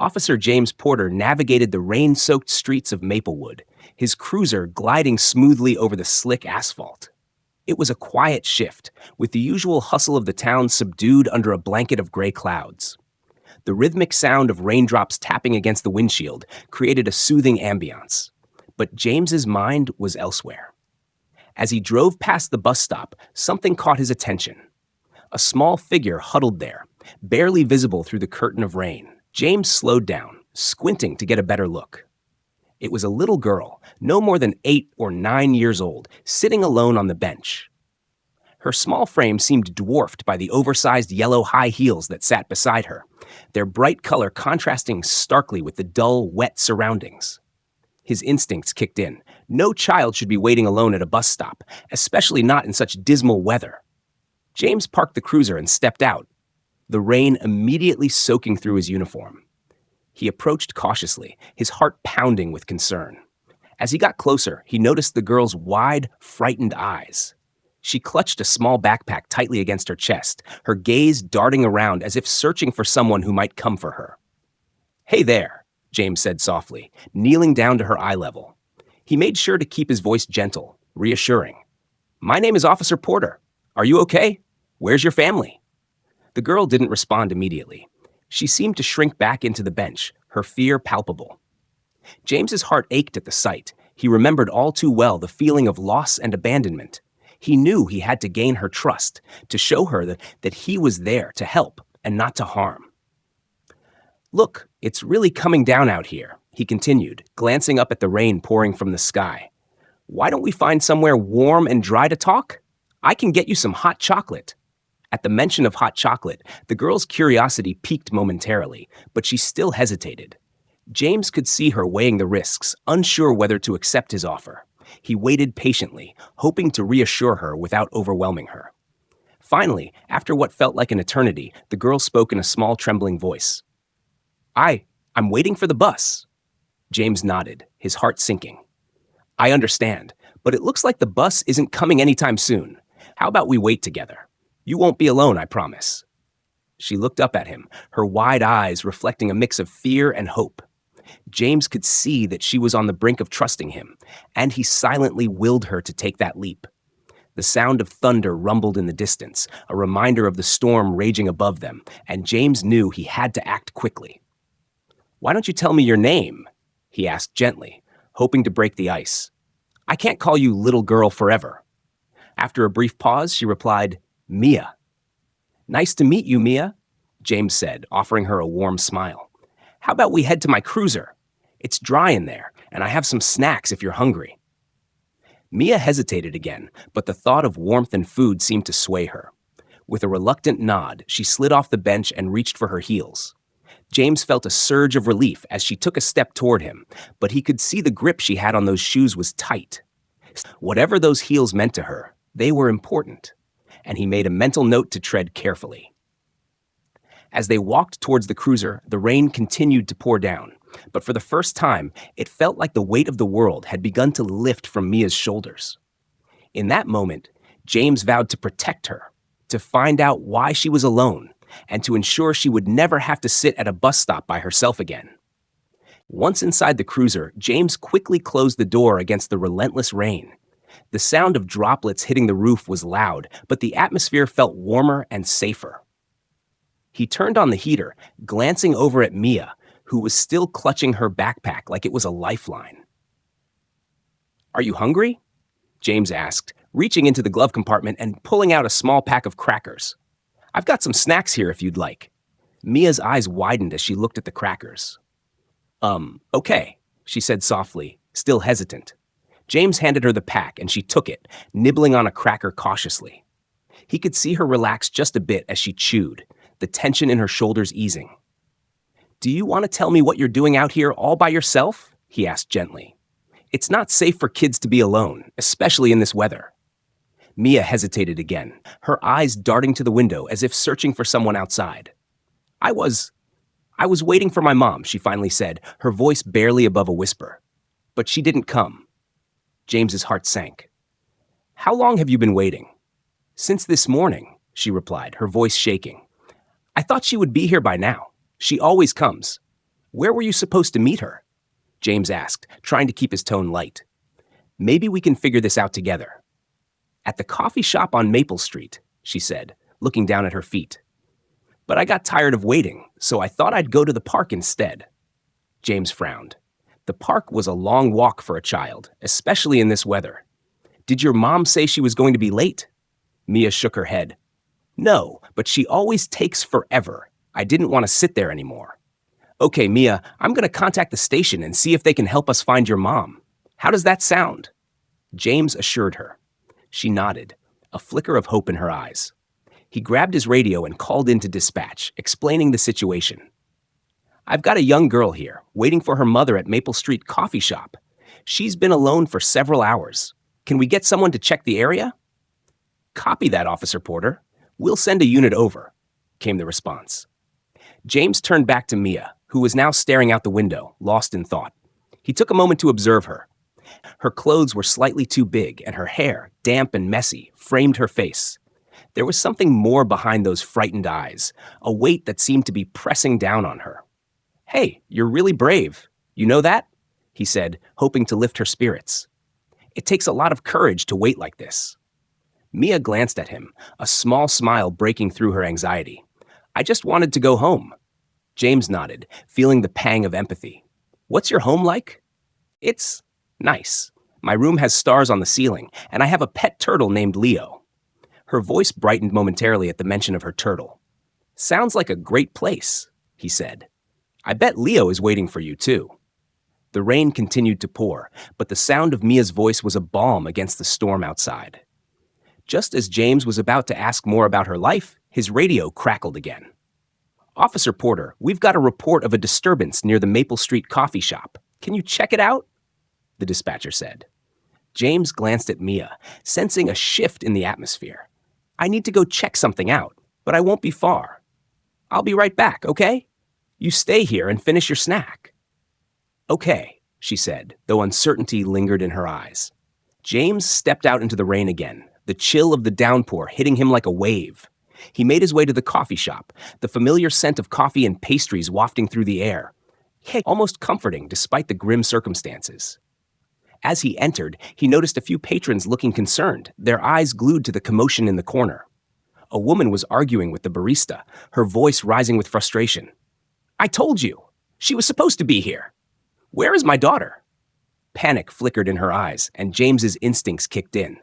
Officer James Porter navigated the rain-soaked streets of Maplewood, his cruiser gliding smoothly over the slick asphalt. It was a quiet shift, with the usual hustle of the town subdued under a blanket of gray clouds. The rhythmic sound of raindrops tapping against the windshield created a soothing ambiance. But James's mind was elsewhere. As he drove past the bus stop, something caught his attention. A small figure huddled there, barely visible through the curtain of rain. James slowed down, squinting to get a better look. It was a little girl, no more than 8 or 9 years old, sitting alone on the bench. Her small frame seemed dwarfed by the oversized yellow high heels that sat beside her, their bright color contrasting starkly with the dull, wet surroundings. His instincts kicked in. No child should be waiting alone at a bus stop, especially not in such dismal weather. James parked the cruiser and stepped out, the rain immediately soaking through his uniform. He approached cautiously, his heart pounding with concern. As he got closer, he noticed the girl's wide, frightened eyes. She clutched a small backpack tightly against her chest, her gaze darting around as if searching for someone who might come for her. "Hey there," James said softly, kneeling down to her eye level. He made sure to keep his voice gentle, reassuring. "My name is Officer Porter. Are you okay? Where's your family?" The girl didn't respond immediately. She seemed to shrink back into the bench, her fear palpable. James's heart ached at the sight. He remembered all too well the feeling of loss and abandonment. He knew he had to gain her trust, to show her that he was there to help and not to harm. "Look, it's really coming down out here," he continued, glancing up at the rain pouring from the sky. "Why don't we find somewhere warm and dry to talk? I can get you some hot chocolate." At the mention of hot chocolate, the girl's curiosity piqued momentarily, but she still hesitated. James could see her weighing the risks, unsure whether to accept his offer. He waited patiently, hoping to reassure her without overwhelming her. Finally, after what felt like an eternity, the girl spoke in a small, trembling voice. I'm waiting for the bus." James nodded, his heart sinking. "I understand, but it looks like the bus isn't coming anytime soon. How about we wait together? You won't be alone, I promise." She looked up at him, her wide eyes reflecting a mix of fear and hope. James could see that she was on the brink of trusting him, and he silently willed her to take that leap. The sound of thunder rumbled in the distance, a reminder of the storm raging above them, and James knew he had to act quickly. "Why don't you tell me your name?" he asked gently, hoping to break the ice. "I can't call you little girl forever." After a brief pause, she replied, "Mia." "Nice to meet you, Mia," James said, offering her a warm smile. "How about we head to my cruiser? It's dry in there, and I have some snacks if you're hungry." Mia hesitated again, but the thought of warmth and food seemed to sway her. With a reluctant nod, she slid off the bench and reached for her heels. James felt a surge of relief as she took a step toward him, but he could see the grip she had on those shoes was tight. Whatever those heels meant to her, they were important, and he made a mental note to tread carefully. As they walked towards the cruiser, the rain continued to pour down, but for the first time, it felt like the weight of the world had begun to lift from Mia's shoulders. In that moment, James vowed to protect her, to find out why she was alone, and to ensure she would never have to sit at a bus stop by herself again. Once inside the cruiser, James quickly closed the door against the relentless rain. The sound of droplets hitting the roof was loud, but the atmosphere felt warmer and safer. He turned on the heater, glancing over at Mia, who was still clutching her backpack like it was a lifeline. "Are you hungry?" James asked, reaching into the glove compartment and pulling out a small pack of crackers. "I've got some snacks here if you'd like." Mia's eyes widened as she looked at the crackers. Okay," she said softly, still hesitant. James handed her the pack and she took it, nibbling on a cracker cautiously. He could see her relax just a bit as she chewed, the tension in her shoulders easing. "Do you want to tell me what you're doing out here all by yourself?" he asked gently. "It's not safe for kids to be alone, especially in this weather." Mia hesitated again, her eyes darting to the window as if searching for someone outside. I was waiting for my mom," she finally said, her voice barely above a whisper. "But she didn't come." James's heart sank. "How long have you been waiting?" "Since this morning," she replied, her voice shaking. "I thought she would be here by now. She always comes." Where were you supposed to meet her? James asked, trying to keep his tone light. Maybe we can figure this out together. At the coffee shop on Maple Street, she said, looking down at her feet. But I got tired of waiting, so I thought I'd go to the park instead. James frowned. The park was a long walk for a child, especially in this weather. Did your mom say she was going to be late? Mia shook her head. No, but she always takes forever. I didn't want to sit there anymore. Okay, Mia, I'm going to contact the station and see if they can help us find your mom. How does that sound? James assured her. She nodded, a flicker of hope in her eyes. He grabbed his radio and called in to dispatch, explaining the situation. I've got a young girl here, waiting for her mother at Maple Street Coffee Shop. She's been alone for several hours. Can we get someone to check the area? Copy that, Officer Porter. We'll send a unit over, came the response. James turned back to Mia, who was now staring out the window, lost in thought. He took a moment to observe her. Her clothes were slightly too big, and her hair, damp and messy, framed her face. There was something more behind those frightened eyes, a weight that seemed to be pressing down on her. Hey, you're really brave. You know that? He said, hoping to lift her spirits. It takes a lot of courage to wait like this. Mia glanced at him, a small smile breaking through her anxiety. I just wanted to go home. James nodded, feeling the pang of empathy. What's your home like? It's nice. My room has stars on the ceiling, and I have a pet turtle named Leo. Her voice brightened momentarily at the mention of her turtle. Sounds like a great place, he said. I bet Leo is waiting for you, too. The rain continued to pour, but the sound of Mia's voice was a balm against the storm outside. Just as James was about to ask more about her life, his radio crackled again. Officer Porter, we've got a report of a disturbance near the Maple Street coffee shop. Can you check it out? The dispatcher said. James glanced at Mia, sensing a shift in the atmosphere. I need to go check something out, but I won't be far. I'll be right back, okay? You stay here and finish your snack. Okay, she said, though uncertainty lingered in her eyes. James stepped out into the rain again, the chill of the downpour hitting him like a wave. He made his way to the coffee shop, the familiar scent of coffee and pastries wafting through the air. Almost comforting despite the grim circumstances. As he entered, he noticed a few patrons looking concerned, their eyes glued to the commotion in the corner. A woman was arguing with the barista, her voice rising with frustration. I told you! She was supposed to be here! Where is my daughter? Panic flickered in her eyes, and James's instincts kicked in.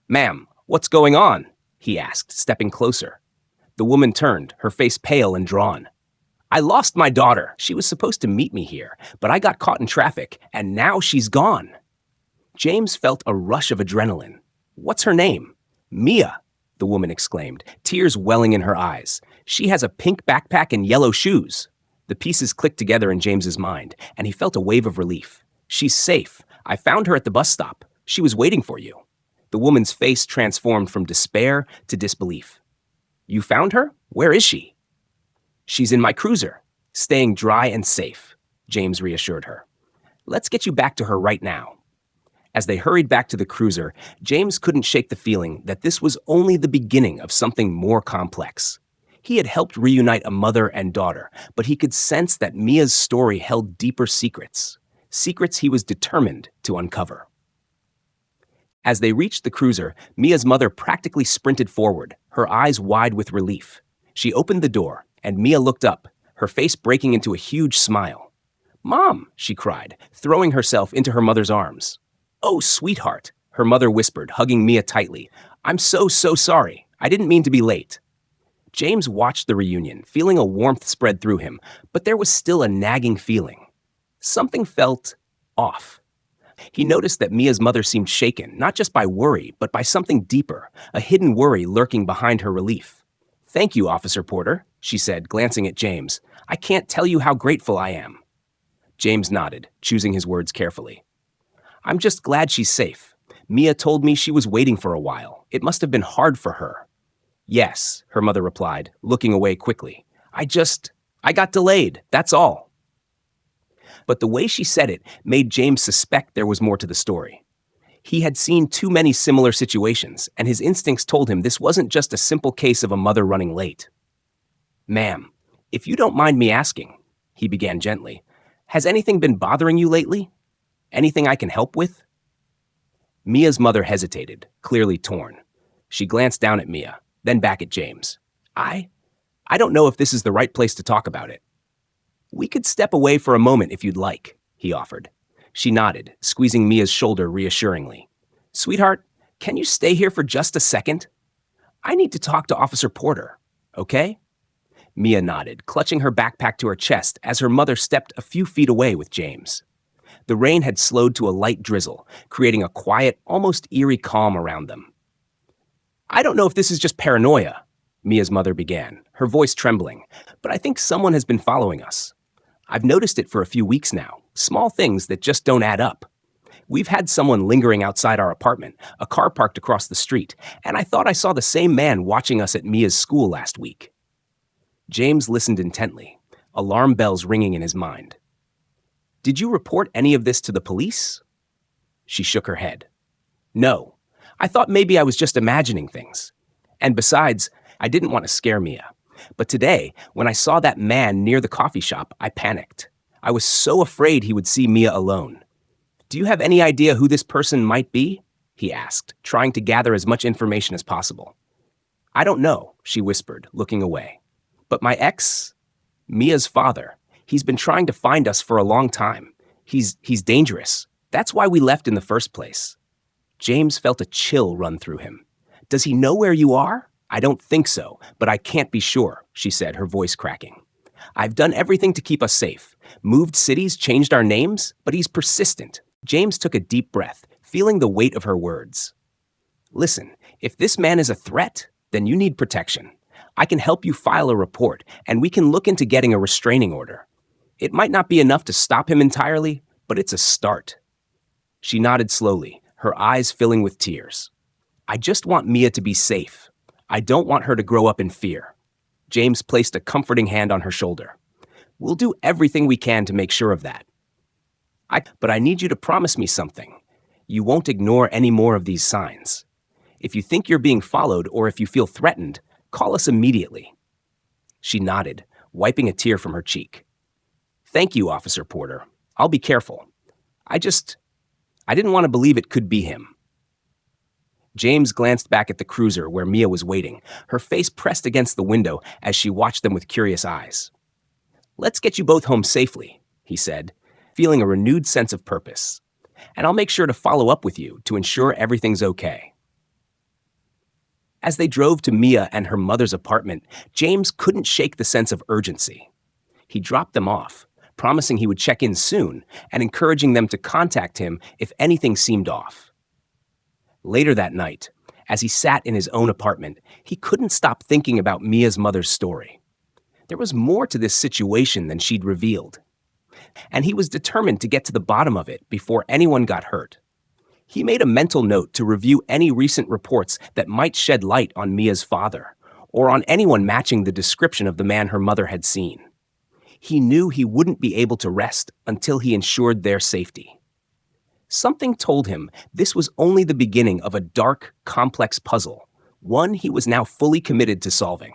Ma'am, what's going on? He asked, stepping closer. The woman turned, her face pale and drawn. I lost my daughter. She was supposed to meet me here, but I got caught in traffic, and now she's gone. James felt a rush of adrenaline. What's her name? Mia, the woman exclaimed, tears welling in her eyes. She has a pink backpack and yellow shoes. The pieces clicked together in James's mind, and he felt a wave of relief. She's safe. I found her at the bus stop. She was waiting for you. The woman's face transformed from despair to disbelief. You found her? Where is she? She's in my cruiser, staying dry and safe, James reassured her. Let's get you back to her right now. As they hurried back to the cruiser, James couldn't shake the feeling that this was only the beginning of something more complex. He had helped reunite a mother and daughter, but he could sense that Mia's story held deeper secrets, secrets he was determined to uncover. As they reached the cruiser, Mia's mother practically sprinted forward, her eyes wide with relief. She opened the door, and Mia looked up, her face breaking into a huge smile. Mom, she cried, throwing herself into her mother's arms. Oh, sweetheart, her mother whispered, hugging Mia tightly. I'm so sorry. I didn't mean to be late. James watched the reunion, feeling a warmth spread through him, but there was still a nagging feeling. Something felt off. He noticed that Mia's mother seemed shaken, not just by worry, but by something deeper, a hidden worry lurking behind her relief. Thank you, Officer Porter, she said, glancing at James. I can't tell you how grateful I am. James nodded, choosing his words carefully. I'm just glad she's safe. Mia told me she was waiting for a while. It must have been hard for her. Yes, her mother replied, looking away quickly. I got delayed, that's all. But the way she said it made James suspect there was more to the story. He had seen too many similar situations, and his instincts told him this wasn't just a simple case of a mother running late. Ma'am, if you don't mind me asking, he began gently, Has anything been bothering you lately? Anything I can help with? Mia's mother hesitated, clearly torn. She glanced down at Mia, then back at James. I? I don't know if this is the right place to talk about it. We could step away for a moment if you'd like, he offered. She nodded, squeezing Mia's shoulder reassuringly. Sweetheart, can you stay here for just a second? I need to talk to Officer Porter, okay? Mia nodded, clutching her backpack to her chest as her mother stepped a few feet away with James. The rain had slowed to a light drizzle, creating a quiet, almost eerie calm around them. I don't know if this is just paranoia, Mia's mother began, her voice trembling, but I think someone has been following us. I've noticed it for a few weeks now, small things that just don't add up. We've had someone lingering outside our apartment, a car parked across the street, and I thought I saw the same man watching us at Mia's school last week. James listened intently, alarm bells ringing in his mind. Did you report any of this to the police? She shook her head. No, I thought maybe I was just imagining things. And besides, I didn't want to scare Mia. But today, when I saw that man near the coffee shop, I panicked. I was so afraid he would see Mia alone. Do you have any idea who this person might be? He asked, trying to gather as much information as possible. I don't know, she whispered, looking away. But my ex, Mia's father, he's been trying to find us for a long time. He's dangerous. That's why we left in the first place. James felt a chill run through him. Does he know where you are? I don't think so, but I can't be sure, she said, her voice cracking. I've done everything to keep us safe. Moved cities, changed our names, but he's persistent. James took a deep breath, feeling the weight of her words. Listen, if this man is a threat, then you need protection. I can help you file a report, and we can look into getting a restraining order. It might not be enough to stop him entirely, but it's a start. She nodded slowly, her eyes filling with tears. I just want Mia to be safe. I don't want her to grow up in fear. James placed a comforting hand on her shoulder. We'll do everything we can to make sure of that. But I need you to promise me something. You won't ignore any more of these signs. If you think you're being followed or if you feel threatened, call us immediately. She nodded, wiping a tear from her cheek. Thank you, Officer Porter. I'll be careful. I didn't want to believe it could be him. James glanced back at the cruiser where Mia was waiting, her face pressed against the window as she watched them with curious eyes. Let's get you both home safely, he said, feeling a renewed sense of purpose. And I'll make sure to follow up with you to ensure everything's okay. As they drove to Mia and her mother's apartment, James couldn't shake the sense of urgency. He dropped them off, promising he would check in soon and encouraging them to contact him if anything seemed off. Later that night, as he sat in his own apartment, he couldn't stop thinking about Mia's mother's story. There was more to this situation than she'd revealed, and he was determined to get to the bottom of it before anyone got hurt. He made a mental note to review any recent reports that might shed light on Mia's father, or on anyone matching the description of the man her mother had seen. He knew he wouldn't be able to rest until he ensured their safety. Something told him this was only the beginning of a dark, complex puzzle, one he was now fully committed to solving.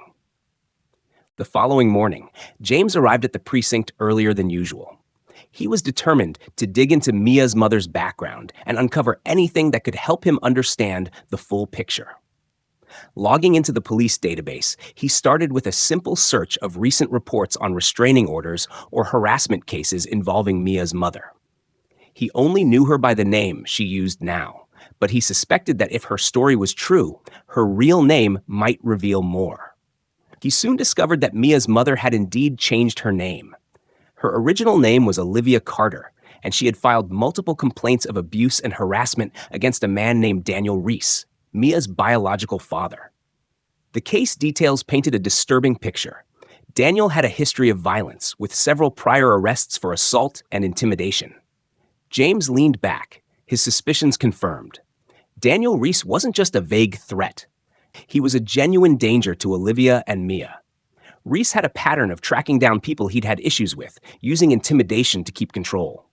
The following morning, James arrived at the precinct earlier than usual. He was determined to dig into Mia's mother's background and uncover anything that could help him understand the full picture. Logging into the police database, he started with a simple search of recent reports on restraining orders or harassment cases involving Mia's mother. He only knew her by the name she used now, but he suspected that if her story was true, her real name might reveal more. He soon discovered that Mia's mother had indeed changed her name. Her original name was Olivia Carter, and she had filed multiple complaints of abuse and harassment against a man named Daniel Reese, Mia's biological father. The case details painted a disturbing picture. Daniel had a history of violence, with several prior arrests for assault and intimidation. James leaned back, his suspicions confirmed. Daniel Reese wasn't just a vague threat. He was a genuine danger to Olivia and Mia. Reese had a pattern of tracking down people he'd had issues with, using intimidation to keep control.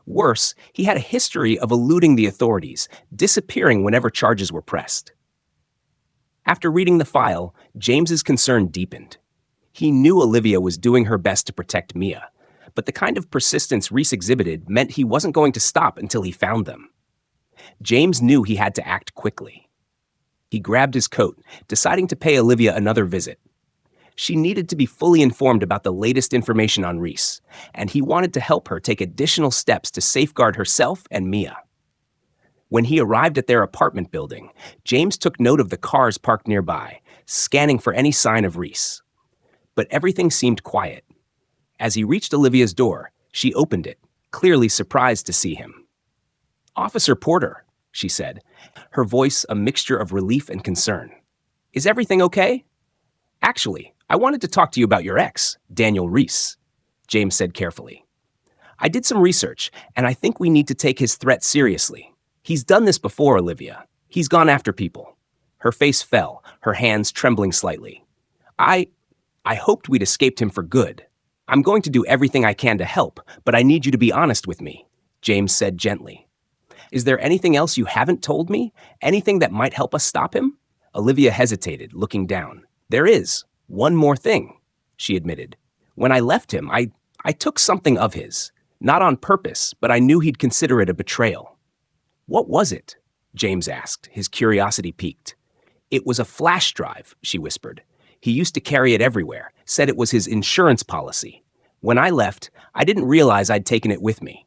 Worse, he had a history of eluding the authorities, disappearing whenever charges were pressed. After reading the file, James's concern deepened. He knew Olivia was doing her best to protect Mia, but the kind of persistence Reese exhibited meant he wasn't going to stop until he found them. James knew he had to act quickly. He grabbed his coat, deciding to pay Olivia another visit. She needed to be fully informed about the latest information on Reese, and he wanted to help her take additional steps to safeguard herself and Mia. When he arrived at their apartment building, James took note of the cars parked nearby, scanning for any sign of Reese. But everything seemed quiet. As he reached Olivia's door, she opened it, clearly surprised to see him. "Officer Porter," she said, her voice a mixture of relief and concern. "Is everything okay?" "Actually, I wanted to talk to you about your ex, Daniel Reese," James said carefully. "I did some research, and I think we need to take his threat seriously. He's done this before, Olivia. He's gone after people." Her face fell, her hands trembling slightly. I hoped we'd escaped him for good. I'm going to do everything I can to help, but I need you to be honest with me," James said gently. "Is there anything else you haven't told me? Anything that might help us stop him?" Olivia hesitated, looking down. "There is. One more thing," she admitted. "When I left him, I took something of his. Not on purpose, but I knew he'd consider it a betrayal." "What was it?" James asked, his curiosity piqued. "It was a flash drive," she whispered. "He used to carry it everywhere, said it was his insurance policy. When I left, I didn't realize I'd taken it with me.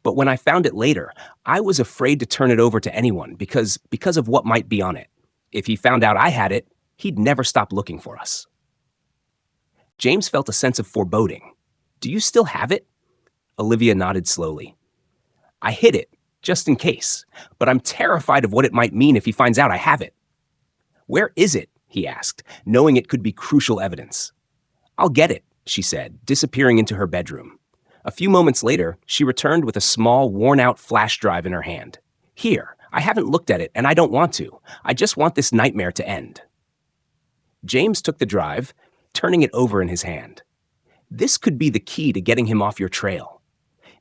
But when I found it later, I was afraid to turn it over to anyone because of what might be on it. If he found out I had it, he'd never stop looking for us." James felt a sense of foreboding. "Do you still have it?" Olivia nodded slowly. "I hid it, just in case, but I'm terrified of what it might mean if he finds out I have it." "Where is it?" he asked, knowing it could be crucial evidence. "I'll get it," she said, disappearing into her bedroom. A few moments later, she returned with a small, worn-out flash drive in her hand. "Here, I haven't looked at it, and I don't want to. I just want this nightmare to end." James took the drive, turning it over in his hand. "This could be the key to getting him off your trail.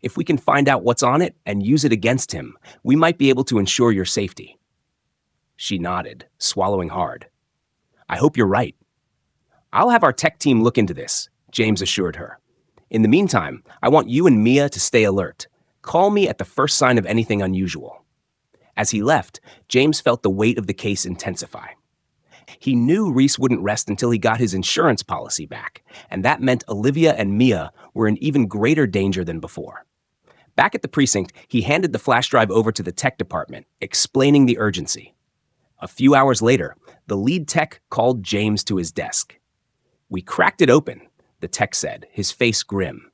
If we can find out what's on it and use it against him, we might be able to ensure your safety." She nodded, swallowing hard. "I hope you're right." "I'll have our tech team look into this," James assured her. "In the meantime, I want you and Mia to stay alert. Call me at the first sign of anything unusual." As he left, James felt the weight of the case intensify. He knew Reese wouldn't rest until he got his insurance policy back, and that meant Olivia and Mia were in even greater danger than before. Back at the precinct, he handed the flash drive over to the tech department, explaining the urgency. A few hours later, the lead tech called James to his desk. "We cracked it open," the tech said, his face grim.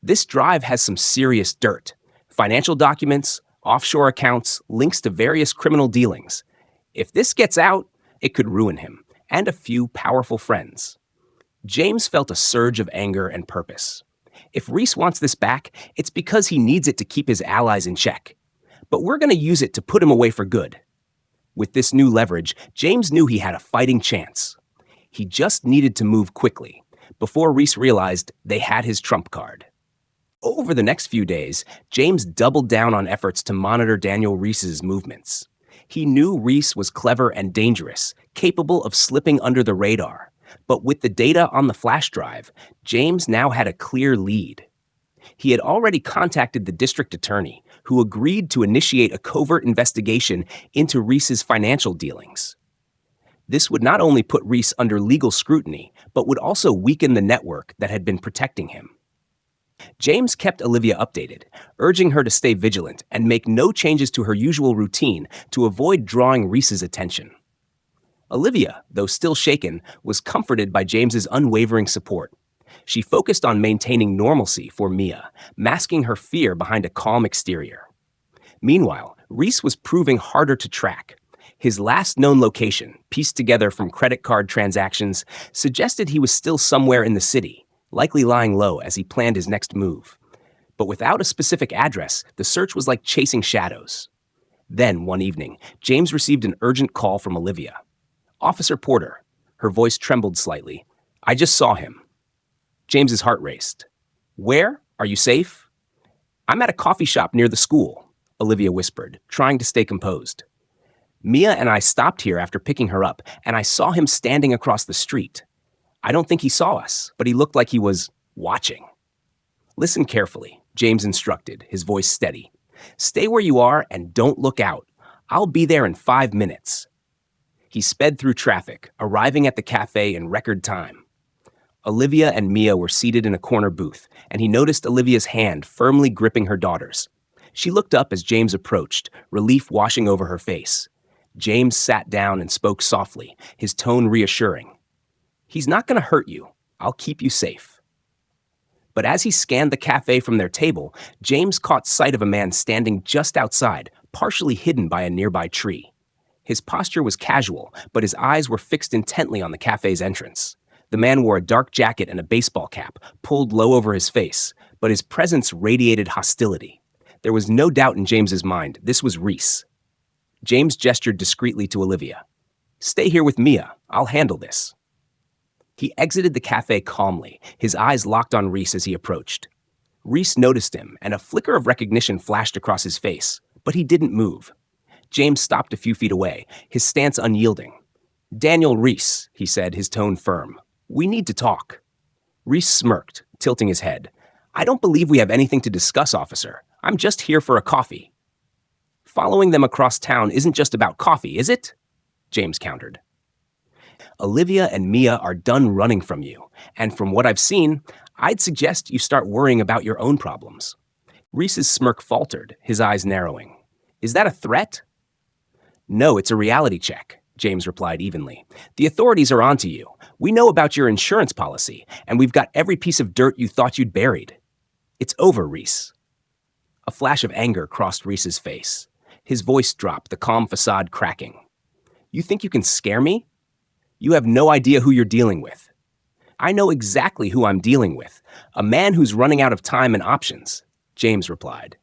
"This drive has some serious dirt. Financial documents, offshore accounts, links to various criminal dealings. If this gets out, it could ruin him, and a few powerful friends." James felt a surge of anger and purpose. If Reese wants this back, it's because he needs it to keep his allies in check. But we're going to use it to put him away for good. With this new leverage, James knew he had a fighting chance. He just needed to move quickly, before Reese realized they had his trump card. Over the next few days, James doubled down on efforts to monitor Daniel Reese's movements. He knew Reese was clever and dangerous, capable of slipping under the radar. But with the data on the flash drive, James now had a clear lead. He had already contacted the district attorney, who agreed to initiate a covert investigation into Reese's financial dealings. This would not only put Reese under legal scrutiny, but would also weaken the network that had been protecting him. James kept Olivia updated, urging her to stay vigilant and make no changes to her usual routine to avoid drawing Reese's attention. Olivia, though still shaken, was comforted by James's unwavering support. She focused on maintaining normalcy for Mia, masking her fear behind a calm exterior. Meanwhile, Reese was proving harder to track. His last known location, pieced together from credit card transactions, suggested he was still somewhere in the city, likely lying low as he planned his next move. But without a specific address, the search was like chasing shadows. Then, one evening, James received an urgent call from Olivia. "Officer Porter." Her voice trembled slightly. "I just saw him." James's heart raced. "Where? Are you safe?" "I'm at a coffee shop near the school," Olivia whispered, trying to stay composed. "Mia and I stopped here after picking her up, and I saw him standing across the street. I don't think he saw us, but he looked like he was watching." Listen carefully, James instructed, his voice steady. Stay where you are and don't look out. I'll be there in 5 minutes. He sped through traffic, arriving at the cafe in record time. Olivia and Mia were seated in a corner booth, and he noticed Olivia's hand firmly gripping her daughter's. She looked up as James approached, relief washing over her face. James sat down and spoke softly, his tone reassuring. He's not going to hurt you. I'll keep you safe. But as he scanned the cafe from their table, James caught sight of a man standing just outside, partially hidden by a nearby tree. His posture was casual, but his eyes were fixed intently on the cafe's entrance. The man wore a dark jacket and a baseball cap, pulled low over his face, but his presence radiated hostility. There was no doubt in James's mind, this was Reese. James gestured discreetly to Olivia. Stay here with Mia. I'll handle this. He exited the cafe calmly, his eyes locked on Reese as he approached. Reese noticed him, and a flicker of recognition flashed across his face, but he didn't move. James stopped a few feet away, his stance unyielding. Daniel Reese, he said, his tone firm. We need to talk. Reese smirked, tilting his head. I don't believe we have anything to discuss, officer. I'm just here for a coffee. Following them across town isn't just about coffee, is it? James countered. Olivia and Mia are done running from you, and from what I've seen, I'd suggest you start worrying about your own problems. Reese's smirk faltered, his eyes narrowing. Is that a threat? No, it's a reality check, James replied evenly. The authorities are onto you. We know about your insurance policy, and we've got every piece of dirt you thought you'd buried. It's over, Reese. A flash of anger crossed Reese's face. His voice dropped, the calm facade cracking. You think you can scare me? You have no idea who you're dealing with. I know exactly who I'm dealing with. A man who's running out of time and options, James replied.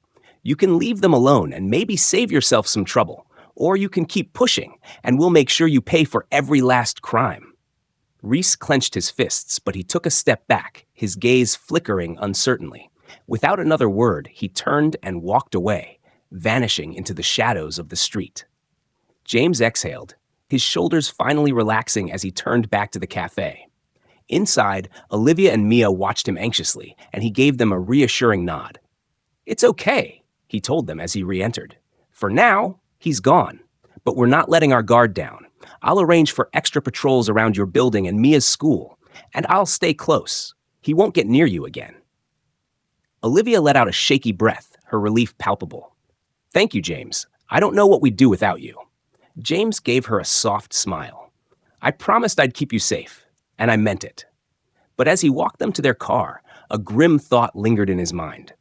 You can leave them alone and maybe save yourself some trouble, or you can keep pushing, and we'll make sure you pay for every last crime. Reese clenched his fists, but he took a step back, his gaze flickering uncertainly. Without another word, he turned and walked away, vanishing into the shadows of the street. James exhaled, his shoulders finally relaxing as he turned back to the cafe. Inside, Olivia and Mia watched him anxiously, and he gave them a reassuring nod. It's okay, he told them as he re-entered. For now, he's gone, but we're not letting our guard down. I'll arrange for extra patrols around your building and Mia's school, and I'll stay close. He won't get near you again. Olivia let out a shaky breath, her relief palpable. Thank you, James. I don't know what we'd do without you. James gave her a soft smile. I promised I'd keep you safe, and I meant it. But as he walked them to their car, a grim thought lingered in his mind.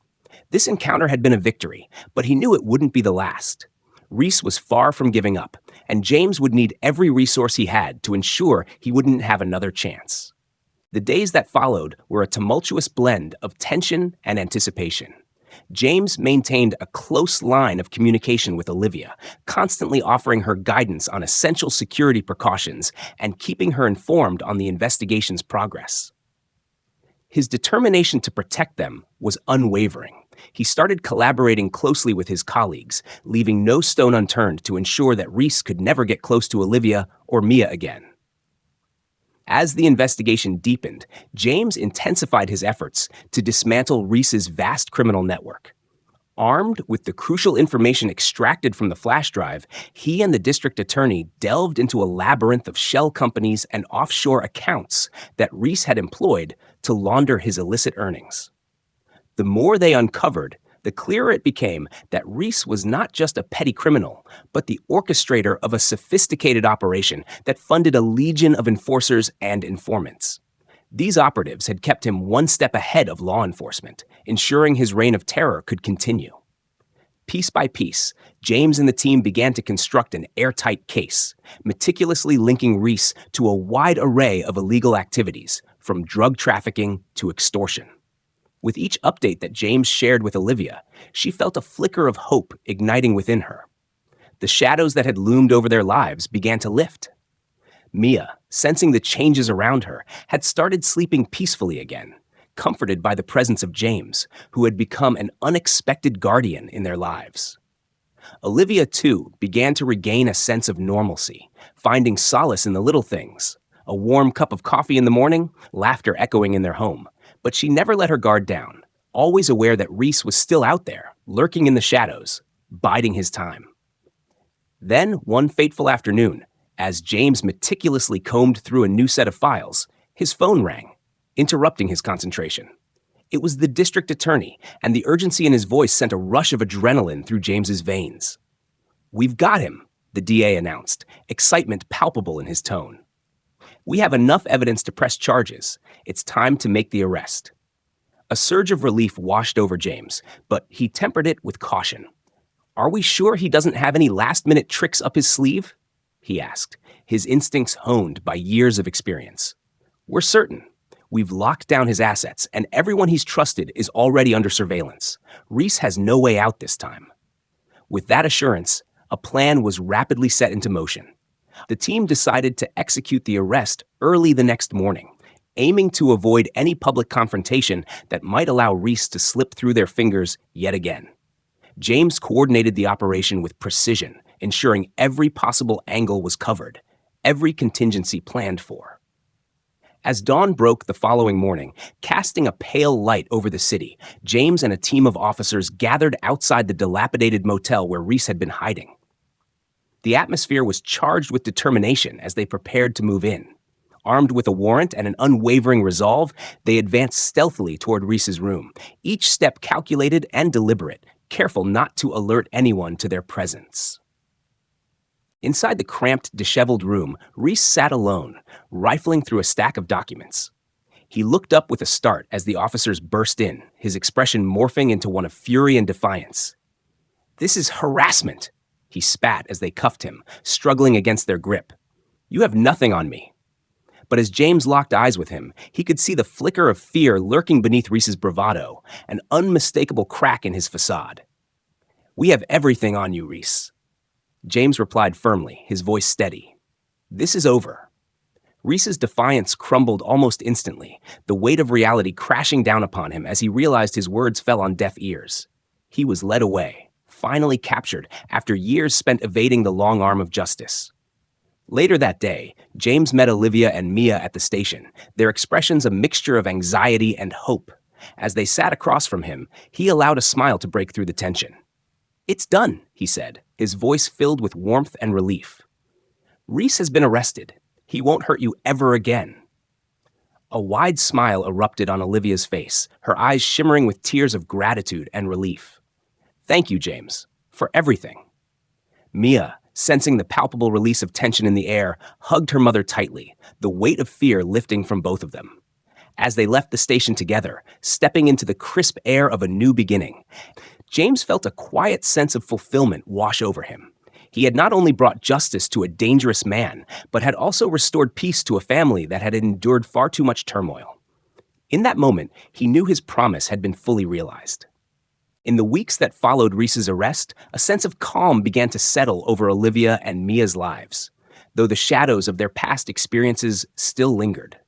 This encounter had been a victory, but he knew it wouldn't be the last. Reese was far from giving up, and James would need every resource he had to ensure he wouldn't have another chance. The days that followed were a tumultuous blend of tension and anticipation. James maintained a close line of communication with Olivia, constantly offering her guidance on essential security precautions and keeping her informed on the investigation's progress. His determination to protect them was unwavering. He started collaborating closely with his colleagues, leaving no stone unturned to ensure that Reese could never get close to Olivia or Mia again. As the investigation deepened, James intensified his efforts to dismantle Reese's vast criminal network. Armed with the crucial information extracted from the flash drive, he and the district attorney delved into a labyrinth of shell companies and offshore accounts that Reese had employed to launder his illicit earnings. The more they uncovered, the clearer it became that Reese was not just a petty criminal, but the orchestrator of a sophisticated operation that funded a legion of enforcers and informants. These operatives had kept him one step ahead of law enforcement, ensuring his reign of terror could continue. Piece by piece, James and the team began to construct an airtight case, meticulously linking Reese to a wide array of illegal activities, from drug trafficking to extortion. With each update that James shared with Olivia, she felt a flicker of hope igniting within her. The shadows that had loomed over their lives began to lift. Mia, sensing the changes around her, had started sleeping peacefully again, comforted by the presence of James, who had become an unexpected guardian in their lives. Olivia, too, began to regain a sense of normalcy, finding solace in the little things. A warm cup of coffee in the morning, laughter echoing in their home. But she never let her guard down, always aware that Reese was still out there, lurking in the shadows, biding his time. Then, one fateful afternoon, as James meticulously combed through a new set of files, his phone rang, interrupting his concentration. It was the district attorney, and the urgency in his voice sent a rush of adrenaline through James's veins. "We've got him," the DA announced, excitement palpable in his tone. "We have enough evidence to press charges. It's time to make the arrest." A surge of relief washed over James, but he tempered it with caution. "Are we sure he doesn't have any last-minute tricks up his sleeve?" he asked, his instincts honed by years of experience. "We're certain. We've locked down his assets, and everyone he's trusted is already under surveillance. Reese has no way out this time." With that assurance, a plan was rapidly set into motion. The team decided to execute the arrest early the next morning, aiming to avoid any public confrontation that might allow Reese to slip through their fingers yet again. James coordinated the operation with precision, ensuring every possible angle was covered, every contingency planned for. As dawn broke the following morning, casting a pale light over the city, James and a team of officers gathered outside the dilapidated motel where Reese had been hiding. The atmosphere was charged with determination as they prepared to move in. Armed with a warrant and an unwavering resolve, they advanced stealthily toward Reese's room, each step calculated and deliberate, careful not to alert anyone to their presence. Inside the cramped, disheveled room, Reese sat alone, rifling through a stack of documents. He looked up with a start as the officers burst in, his expression morphing into one of fury and defiance. "This is harassment," he spat as they cuffed him, struggling against their grip. "You have nothing on me." But as James locked eyes with him, he could see the flicker of fear lurking beneath Reese's bravado, an unmistakable crack in his facade. "We have everything on you, Reese." James replied firmly, his voice steady. "This is over." Reese's defiance crumbled almost instantly, the weight of reality crashing down upon him as he realized his words fell on deaf ears. He was led away, finally captured after years spent evading the long arm of justice. Later that day, James met Olivia and Mia at the station, their expressions a mixture of anxiety and hope. As they sat across from him, he allowed a smile to break through the tension. "It's done," he said, his voice filled with warmth and relief. "Reese has been arrested. He won't hurt you ever again." A wide smile erupted on Olivia's face, her eyes shimmering with tears of gratitude and relief. "Thank you, James, for everything." Mia, sensing the palpable release of tension in the air, hugged her mother tightly, the weight of fear lifting from both of them. As they left the station together, stepping into the crisp air of a new beginning, James felt a quiet sense of fulfillment wash over him. He had not only brought justice to a dangerous man, but had also restored peace to a family that had endured far too much turmoil. In that moment, he knew his promise had been fully realized. In the weeks that followed Reese's arrest, a sense of calm began to settle over Olivia and Mia's lives, though the shadows of their past experiences still lingered.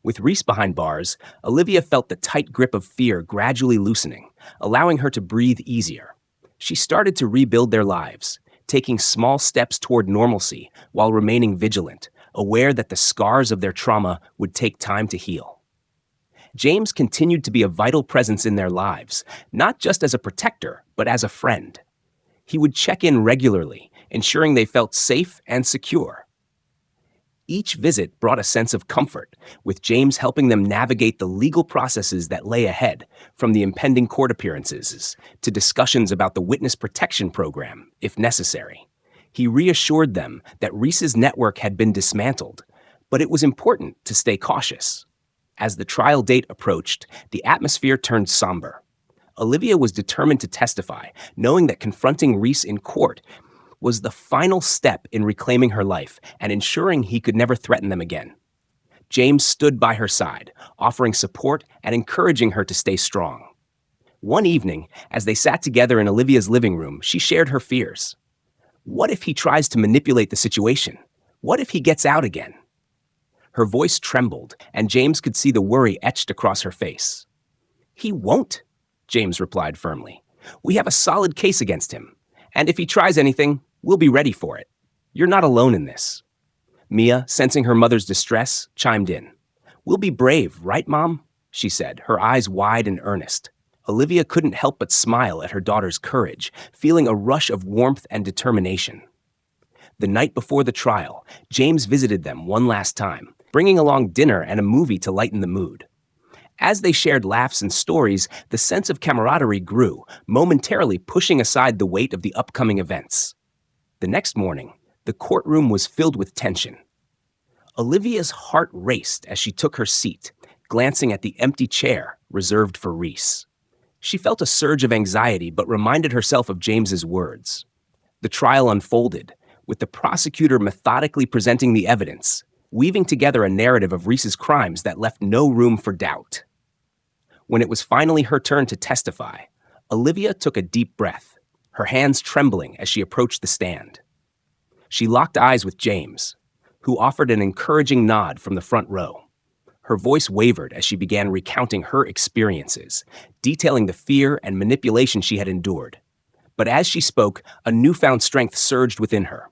With Reese behind bars, Olivia felt the tight grip of fear gradually loosening, allowing her to breathe easier. She started to rebuild their lives, taking small steps toward normalcy while remaining vigilant, aware that the scars of their trauma would take time to heal. James continued to be a vital presence in their lives, not just as a protector, but as a friend. He would check in regularly, ensuring they felt safe and secure. Each visit brought a sense of comfort, with James helping them navigate the legal processes that lay ahead, from the impending court appearances to discussions about the witness protection program, if necessary. He reassured them that Reese's network had been dismantled, but it was important to stay cautious. As the trial date approached, the atmosphere turned somber. Olivia was determined to testify, knowing that confronting Reese in court was the final step in reclaiming her life and ensuring he could never threaten them again. James stood by her side, offering support and encouraging her to stay strong. One evening, as they sat together in Olivia's living room, she shared her fears. What if he tries to manipulate the situation? What if he gets out again? Her voice trembled, and James could see the worry etched across her face. "He won't," James replied firmly. "We have a solid case against him, and if he tries anything, we'll be ready for it. You're not alone in this." Mia, sensing her mother's distress, chimed in. "We'll be brave, right, Mom?" she said, her eyes wide and earnest. Olivia couldn't help but smile at her daughter's courage, feeling a rush of warmth and determination. The night before the trial, James visited them one last time, bringing along dinner and a movie to lighten the mood. As they shared laughs and stories, the sense of camaraderie grew, momentarily pushing aside the weight of the upcoming events. The next morning, the courtroom was filled with tension. Olivia's heart raced as she took her seat, glancing at the empty chair reserved for Reese. She felt a surge of anxiety but reminded herself of James's words. The trial unfolded, with the prosecutor methodically presenting the evidence, weaving together a narrative of Reese's crimes that left no room for doubt. When it was finally her turn to testify, Olivia took a deep breath, her hands trembling as she approached the stand. She locked eyes with James, who offered an encouraging nod from the front row. Her voice wavered as she began recounting her experiences, detailing the fear and manipulation she had endured. But as she spoke, a newfound strength surged within her,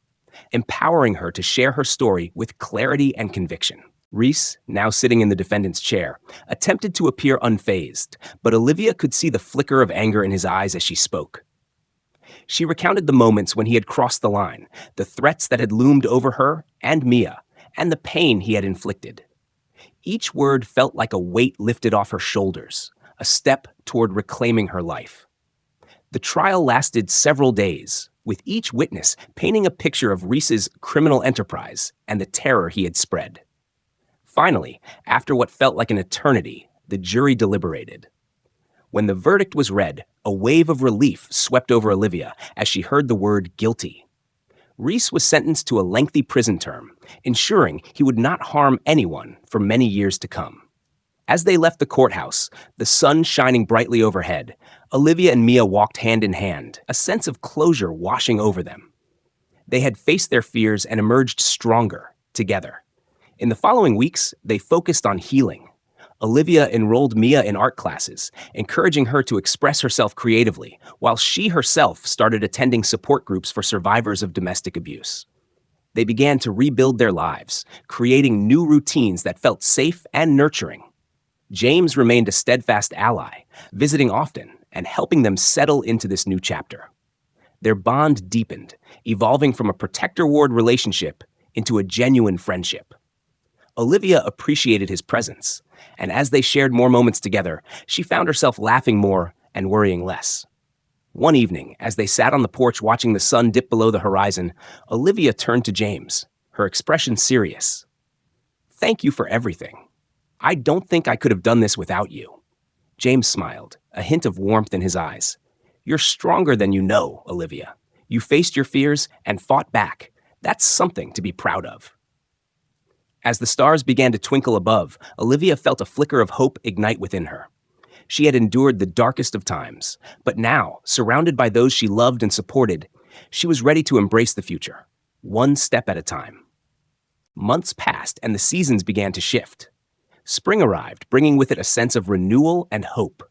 empowering her to share her story with clarity and conviction. Reese, now sitting in the defendant's chair, attempted to appear unfazed, but Olivia could see the flicker of anger in his eyes as she spoke. She recounted the moments when he had crossed the line, the threats that had loomed over her and Mia, and the pain he had inflicted. Each word felt like a weight lifted off her shoulders, a step toward reclaiming her life. The trial lasted several days, with each witness painting a picture of Reese's criminal enterprise and the terror he had spread. Finally, after what felt like an eternity, the jury deliberated. When the verdict was read, a wave of relief swept over Olivia as she heard the word guilty. Reese was sentenced to a lengthy prison term, ensuring he would not harm anyone for many years to come. As they left the courthouse, the sun shining brightly overhead, Olivia and Mia walked hand in hand, a sense of closure washing over them. They had faced their fears and emerged stronger, together. In the following weeks, they focused on healing. Olivia enrolled Mia in art classes, encouraging her to express herself creatively, while she herself started attending support groups for survivors of domestic abuse. They began to rebuild their lives, creating new routines that felt safe and nurturing. James remained a steadfast ally, visiting often and helping them settle into this new chapter. Their bond deepened, evolving from a protector-ward relationship into a genuine friendship. Olivia appreciated his presence, and as they shared more moments together, she found herself laughing more and worrying less. One evening, as they sat on the porch watching the sun dip below the horizon, Olivia turned to James, her expression serious. "Thank you for everything. I don't think I could have done this without you." James smiled, a hint of warmth in his eyes. "You're stronger than you know, Olivia. You faced your fears and fought back. That's something to be proud of." As the stars began to twinkle above, Olivia felt a flicker of hope ignite within her. She had endured the darkest of times, but now, surrounded by those she loved and supported, she was ready to embrace the future, one step at a time. Months passed and the seasons began to shift. Spring arrived, bringing with it a sense of renewal and hope.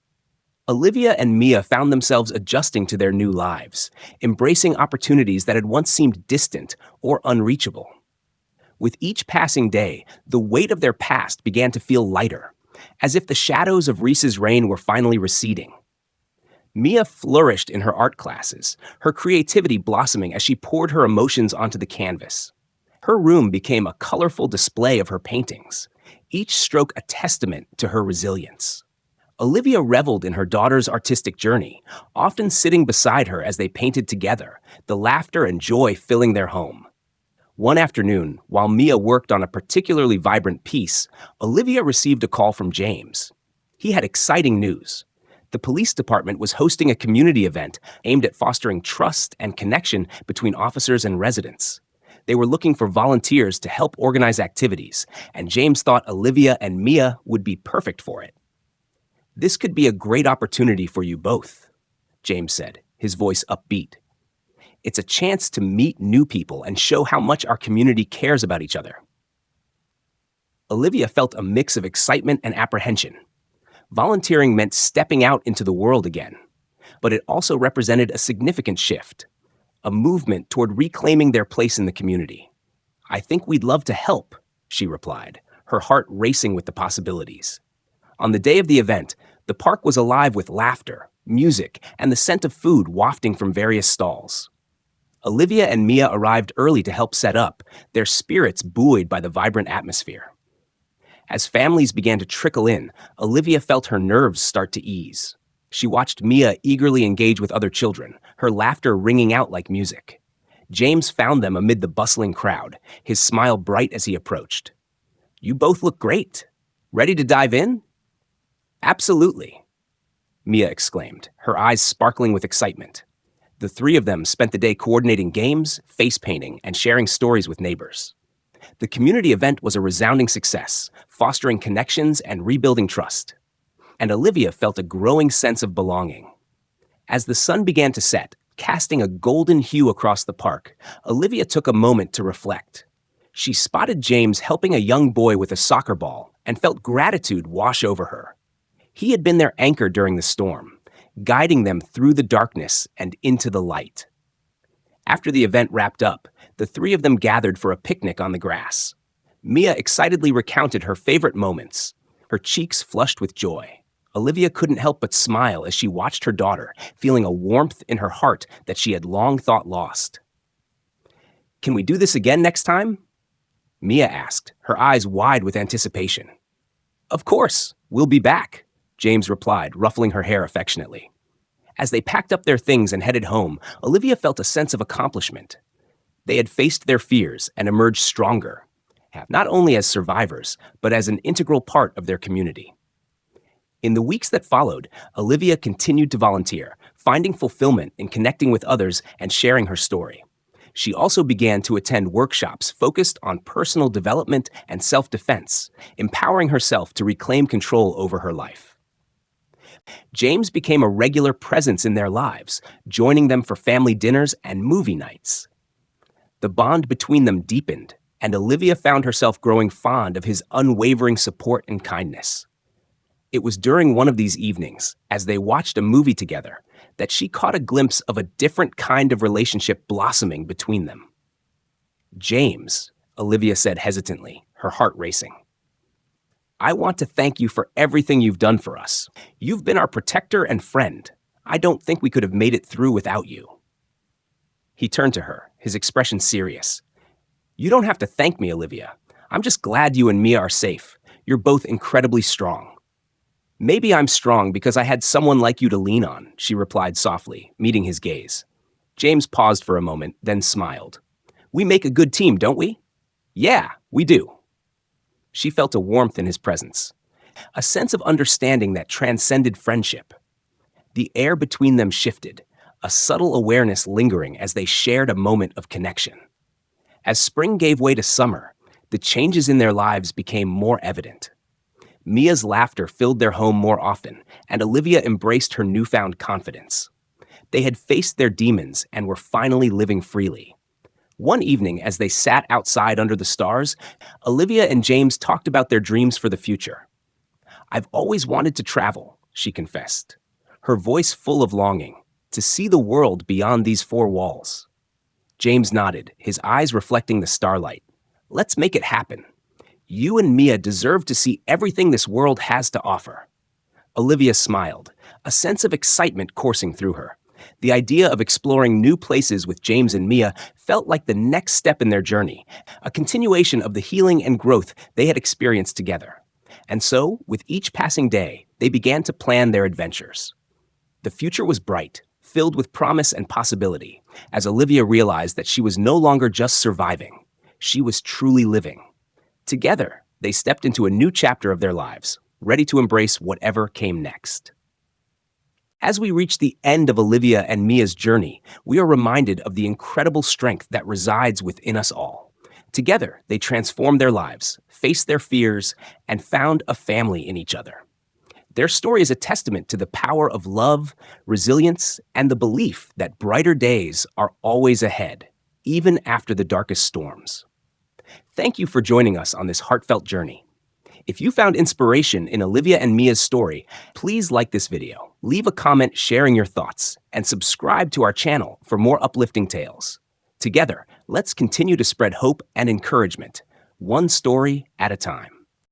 Olivia and Mia found themselves adjusting to their new lives, embracing opportunities that had once seemed distant or unreachable. With each passing day, the weight of their past began to feel lighter, as if the shadows of Reese's reign were finally receding. Mia flourished in her art classes, her creativity blossoming as she poured her emotions onto the canvas. Her room became a colorful display of her paintings, each stroke a testament to her resilience. Olivia reveled in her daughter's artistic journey, often sitting beside her as they painted together, the laughter and joy filling their home. One afternoon, while Mia worked on a particularly vibrant piece, Olivia received a call from James. He had exciting news. The police department was hosting a community event aimed at fostering trust and connection between officers and residents. They were looking for volunteers to help organize activities, and James thought Olivia and Mia would be perfect for it. "This could be a great opportunity for you both," James said, his voice upbeat. "It's a chance to meet new people and show how much our community cares about each other." Olivia felt a mix of excitement and apprehension. Volunteering meant stepping out into the world again, but it also represented a significant shift, a movement toward reclaiming their place in the community. "I think we'd love to help," she replied, her heart racing with the possibilities. On the day of the event, The park was alive with laughter, music, and the scent of food wafting from various stalls. Olivia and Mia arrived early to help set up, their spirits buoyed by the vibrant atmosphere. As families began to trickle in, Olivia felt her nerves start to ease. She watched Mia eagerly engage with other children, her laughter ringing out like music. James found them amid the bustling crowd, his smile bright as he approached. "You both look great. Ready to dive in?" "Absolutely," Mia exclaimed, her eyes sparkling with excitement. The three of them spent the day coordinating games, face painting, and sharing stories with neighbors. The community event was a resounding success, fostering connections and rebuilding trust. And Olivia felt a growing sense of belonging. As the sun began to set, casting a golden hue across the park, Olivia took a moment to reflect. She spotted James helping a young boy with a soccer ball and felt gratitude wash over her. He had been their anchor during the storm, guiding them through the darkness and into the light. After the event wrapped up, the three of them gathered for a picnic on the grass. Mia excitedly recounted her favorite moments, her cheeks flushed with joy. Olivia couldn't help but smile as she watched her daughter, feeling a warmth in her heart that she had long thought lost. "Can we do this again next time?" Mia asked, her eyes wide with anticipation. "Of course, we'll be back," James replied, ruffling her hair affectionately. As they packed up their things and headed home, Olivia felt a sense of accomplishment. They had faced their fears and emerged stronger, not only as survivors, but as an integral part of their community. In the weeks that followed, Olivia continued to volunteer, finding fulfillment in connecting with others and sharing her story. She also began to attend workshops focused on personal development and self-defense, empowering herself to reclaim control over her life. James became a regular presence in their lives, joining them for family dinners and movie nights. The bond between them deepened, and Olivia found herself growing fond of his unwavering support and kindness. It was during one of these evenings, as they watched a movie together, that she caught a glimpse of a different kind of relationship blossoming between them. "James," Olivia said hesitantly, her heart racing. "I want to thank you for everything you've done for us. You've been our protector and friend. I don't think we could have made it through without you." He turned to her, his expression serious. "You don't have to thank me, Olivia. I'm just glad you and Mia are safe. You're both incredibly strong." "Maybe I'm strong because I had someone like you to lean on," she replied softly, meeting his gaze. James paused for a moment, then smiled. "We make a good team, don't we?" "Yeah, we do." She felt a warmth in his presence, a sense of understanding that transcended friendship. The air between them shifted, a subtle awareness lingering as they shared a moment of connection. As spring gave way to summer, the changes in their lives became more evident. Mia's laughter filled their home more often, and Olivia embraced her newfound confidence. They had faced their demons and were finally living freely. One evening, as they sat outside under the stars, Olivia and James talked about their dreams for the future. "I've always wanted to travel," she confessed, her voice full of longing, "to see the world beyond these four walls." James nodded, his eyes reflecting the starlight. "Let's make it happen. You and Mia deserve to see everything this world has to offer." Olivia smiled, a sense of excitement coursing through her. The idea of exploring new places with James and Mia felt like the next step in their journey, a continuation of the healing and growth they had experienced together. And so, with each passing day, they began to plan their adventures. The future was bright, filled with promise and possibility, as Olivia realized that she was no longer just surviving. She was truly living. Together, they stepped into a new chapter of their lives, ready to embrace whatever came next. As we reach the end of Olivia and Mia's journey, we are reminded of the incredible strength that resides within us all. Together, they transformed their lives, faced their fears, and found a family in each other. Their story is a testament to the power of love, resilience, and the belief that brighter days are always ahead, even after the darkest storms. Thank you for joining us on this heartfelt journey. If you found inspiration in Olivia and Mia's story, please like this video, leave a comment sharing your thoughts, and subscribe to our channel for more uplifting tales. Together, let's continue to spread hope and encouragement, one story at a time.